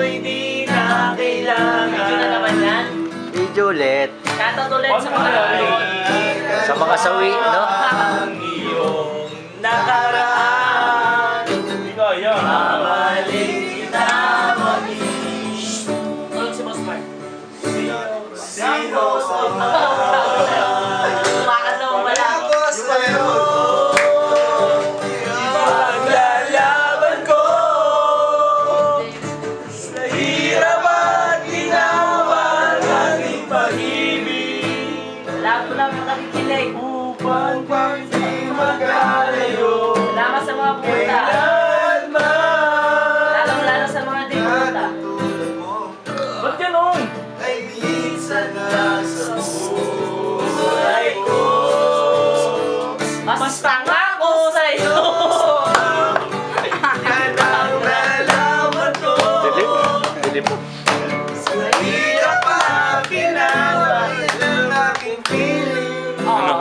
mo'y di na kailangan. Video na naman yan. Video ulit. Shoutout ulit sa mga Sa mga sawi, no? Ang iyong nakaraan. Ikaw, yan. Mamaling kita mag-iis. Tulog si Boss Mark. Sino sa Tumakas na mo pala. Paglalaban ko sa hirap at ginawa ng aking pag-ibig. Lahat ko lang ang nakikinig. Upang di magkalayo. Salamat sa mga pumunta. Kailanman Lalong-lalo sa mga di pumunta. Ba't ganon? ay minsan lang sa buhay ko. Mas tanga ko sa'yo. Yan ang nalaman ko. Dilim. Sa hirap at ginawa ng aking piling. Oo.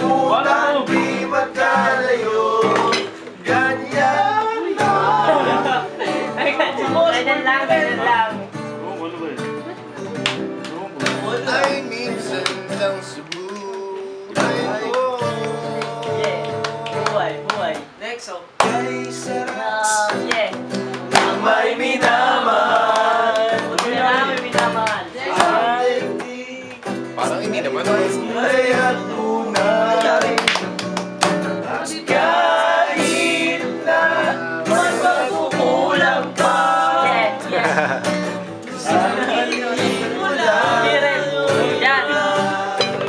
Upang di magkalayo. Ganyan lang. Ganyan lang, ganyan lang. Oo, ano ba yun? Ay minsan lang sa buhay ko. Yeah. Buhay, buhay. Next song. Ay sarap Yeah. ang may minamahal. Buti na namin minamahal. Parang hindi naman. Kaya't tunay. At kahit na may magkukulang pa. Yeah, yeah. Biret. Yan.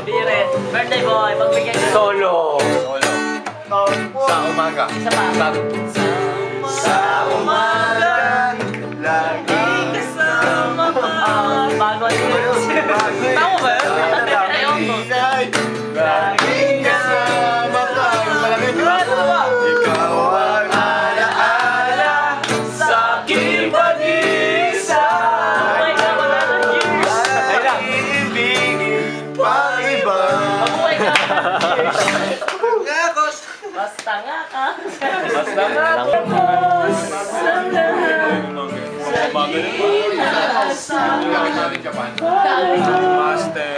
Biret. Birthday boy, pagbigyan ka. Solo. Sa umaga. Isa pa. Sa umaga. Lagi kasama pa. Bago ang lyrics. Tama ba yun? Ayun ko. Lagi kasama pa. Ikaw ang alaala sa aking pag-iisa. Buhay ka, wala nang years. Ibig pang iba. Mabuhay ka. Basta nga ka. Basta nga. Master.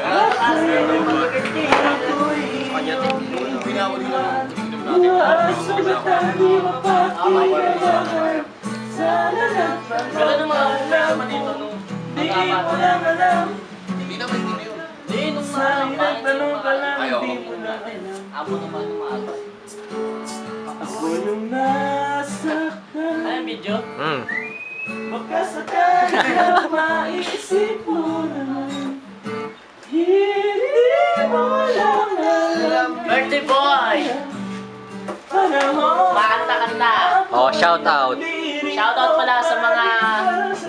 Ganun ang mga problema dito nung mag-apat. Hindi naman hindi yun. Di, nung Tanong ka lang, Ayaw. di mo na Abo naman umaga. Ako yung nasaktan. Ano yung video? Baka sakali maisip mo naman. Hindi mo lang alam. Birthday boy! Panahon. Makanta-kanta. Oh, shout out. Shoutout pala sa mga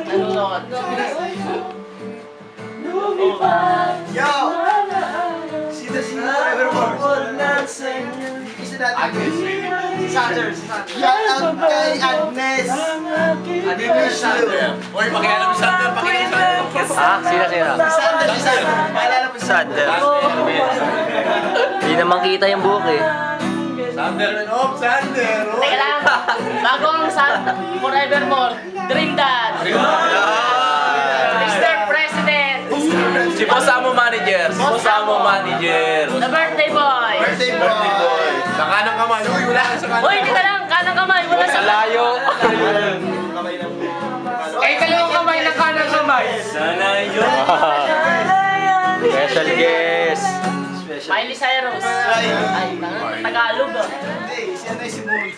nanonood. Lumipad. Yo! Mana-alam. Sino Evermore? Agnes. Sander. Shout out kay Agnes. Agnes Sander. Uy, pakialam si Sander. Pakialam si Sander. Ah, sino? Sander, si Sander. Maalala po si Sander. Hindi naman kita yung buhok eh. Sander. Oh, Sander. Teka lang, bago ang Forevermore, Dream Dad, Mr. President, Si Boss Amo Manager. Si Boss Amo Manager. the birthday boy. Birthday boy. Sa kanang kamay. Uy, wala ka sa kanang Uy, hindi ka lang, kanang kamay, wala sa Layo. Eh, dalawang kamay na kanang kamay. Sana yun. Special guest. Miley Cyrus. Ay, Tagalog ah. Hindi, siya na si Moon.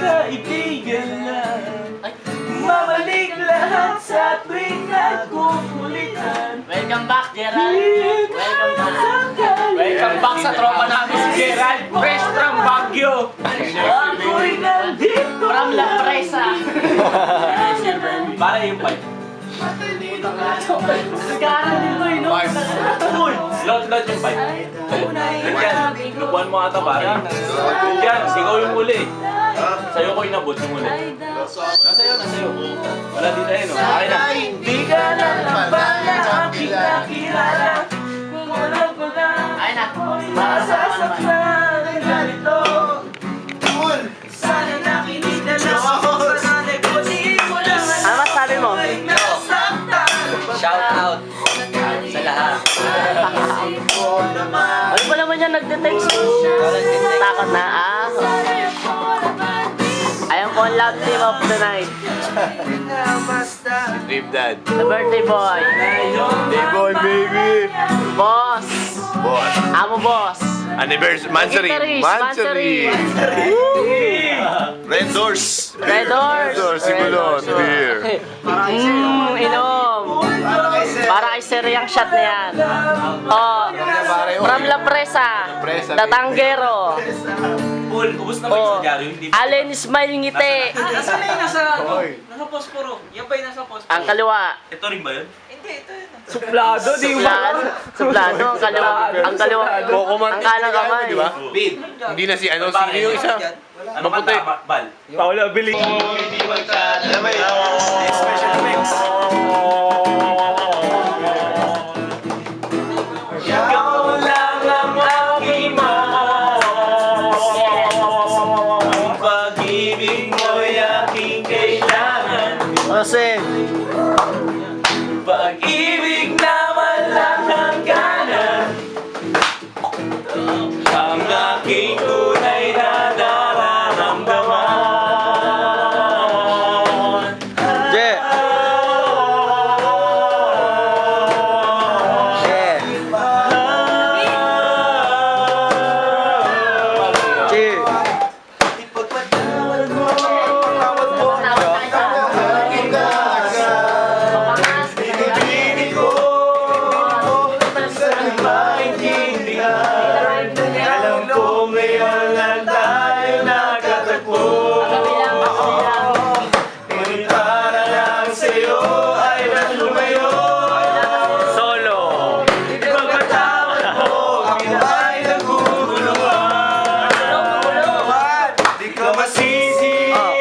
Kaibigan lang. Ay, Mabalik lahat sa tuwing nagkukulitan. welcome back, Gerald. Welcome back. Welcome back sa tropa namin si Gerald. Fresh from Baguio. Ako'y nandito. From La Presa. Para yung pipe. Nag-aaral din ko eh, no? Uy! Load yung pipe. Yan, lubuan mo ata pare. Yan, sigaw yung uli. Sa'yo ko inabot yung uli. Nasa'yo. Wala din tayo, no? Akin na. Di ka lang ang bala, aking nakilala. Kulang ko lang. Ay na. Masasaktan ng ganito. Cool. Sana Sa lahat. Ano ba naman yan nagde-text? Takot na, ah. Ayan po ang love team of the night. Dream Dad. The birthday boy. Hey boy, baby. Boss. Boss. Amo boss. Anniversary. Mansari. Mansari. Red Doors. Red Doors. Red Doors, sigulot. Beer. Inom. Para kay Sir yung shot na yan. Oh, from La Presa. Datanggero. Paul, ubus na ba Oh, yung dyaryo? Hindi Allen Smile ngiti. Nasa na yung nasa ano? Hoy. Nasa posporo. Yan ba yung nasa posporo? Ang kaliwa. Ito rin ba yun? Hindi, ito yun. Suplado, Suplado, ang kaliwa. Ang kaliwa. Ang kalang kamay. Di ba? Hindi na si ano, sino yung isa? Ano Maputi. kanta? Bal. Paula Biling. Special mix. Ikaw lang ang aking mahal. Ang pag-ibig mo'y aking kailangan. Kasi, Pag-ibig na walang hangganan. Ang aking tunay na nararamdaman. Je. Je. Je. Ipagpatawad mo. Ipagpatawad mo. Binibinig ko. Saan maintindihan? Alam ko ngayon lang tayo nagkatagpo. Ngunit para lang sa'yo ay naglumayo. Solo. Ipagpatawad mo. Ako ay naguguluhan. Di ka masisi. Ako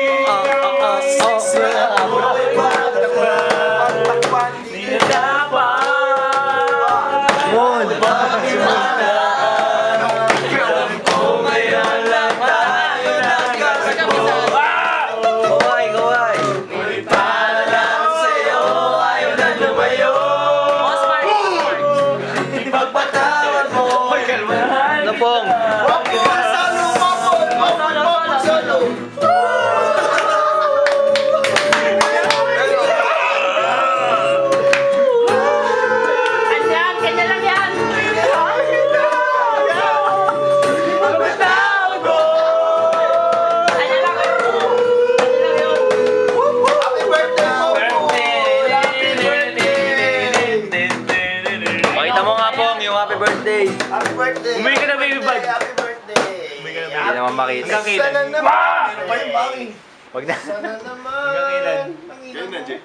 ay patakpan. Di na dapat. Alam ko ngayon lang tayo nagkatagpo. Ngunit para lang sa'yo ayaw na lumayo. Ipagpatawad mo. Napong. Ganyan, ganyan lang yan. Ipagpatawad mo. Ganyan lang. Ganyan lang yun. Happy birthday po. Pakita mo nga pong yung happy birthday. Happy birthday. Umuwi ka na, baby bag. Happy birthday. Hindi naman makita. Hanggang kailan? Sana naman. Ano pa yung bangin? Wag na. Sana naman. Yun na, Jake.